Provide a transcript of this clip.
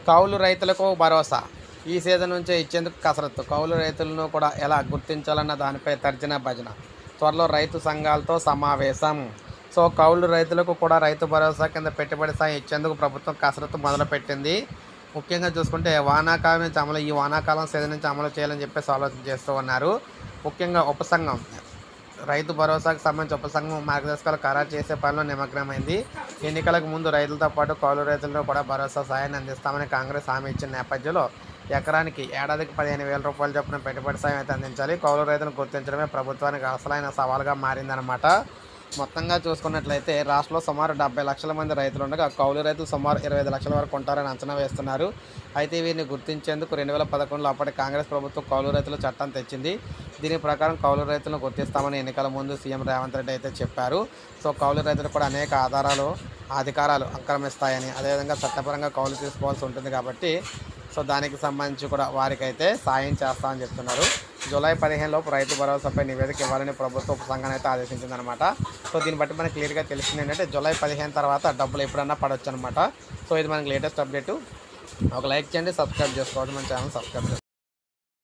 కౌలు రైతులకు భరోసా ఈ సీజన్ నుంచే ఇచ్చేందుకు కసరత్తు. కౌలు రైతులను కూడా ఎలా గుర్తించాలన్న దానిపై తర్జన భజన. త్వరలో రైతు సంఘాలతో సమావేశం. సో కౌలు రైతులకు కూడా రైతు భరోసా కింద పెట్టుబడి సాయం ఇచ్చేందుకు ప్రభుత్వం కసరత్తు మొదలుపెట్టింది. ముఖ్యంగా చూసుకుంటే వానాకాలం నుంచి అమలు ఈ వానాకాలం సీజన్ నుంచి అమలు చేయాలని చెప్పేసి ఆలోచన చేస్తూ ఉన్నారు. ముఖ్యంగా ఉపసంఘం రైతు భరోసాకు సంబంధించి ఉపసంఘం మార్గదర్శకాలు ఖరారు చేసే పనిలో నిమగ్నమైంది. ఎన్నికలకు ముందు రైతులతో పాటు కౌలు రైతులను కూడా భరోసా సాయాన్ని అందిస్తామని కాంగ్రెస్ హామీ ఇచ్చిన నేపథ్యంలో ఎకరానికి ఏడాదికి 15,000 రూపాయల చొప్పున పెట్టుబడి సాయం అయితే అందించాలి. కౌలు రైతులను గుర్తించడమే ప్రభుత్వానికి అసలైన సవాల్గా మారిందన్నమాట. మొత్తంగా చూసుకున్నట్లయితే రాష్ట్రంలో సుమారు 70 లక్షల మంది రైతులు ఉండగా కౌలు రైతులు సుమారు 25 లక్షల వరకు ఉంటారని అంచనా వేస్తున్నారు. అయితే వీరిని గుర్తించేందుకు 2011లో అప్పటి కాంగ్రెస్ ప్రభుత్వం కౌలు రైతుల చట్టం తెచ్చింది. దీని ప్రకారం కౌలు రైతులను గుర్తిస్తామని ఎన్నికల ముందు సీఎం రేవంత్ రెడ్డి అయితే చెప్పారు. సో కౌలు రైతులు కూడా అనేక అధికారాలు ఆక్రమిస్తాయని, అదేవిధంగా చట్టపరంగా కౌలు తీసుకోవాల్సి ఉంటుంది కాబట్టి సో దానికి సంబంధించి కూడా వారికైతే సాయం చేస్తామని చెప్తున్నారు. జూలై 15 లోపు రైతు భరోసాపై నివేదిక ఇవ్వాలని ప్రభుత్వ ఉపసంఘాన్ని అయితే ఆదేశించిందనమాట. సో దీన్ని బట్టి మనకి క్లియర్గా తెలిసింది ఏంటంటే జూలై 15 తర్వాత డబ్బులు ఎప్పుడన్నా పడవచ్చు అనమాట. సో ఇది మనకి లేటెస్ట్ అప్డేటు. ఒక లైక్ చేయండి, సబ్స్క్రైబ్ చేసుకోవడం, మన ఛానల్ సబ్స్క్రైబ్ చేసుకోండి.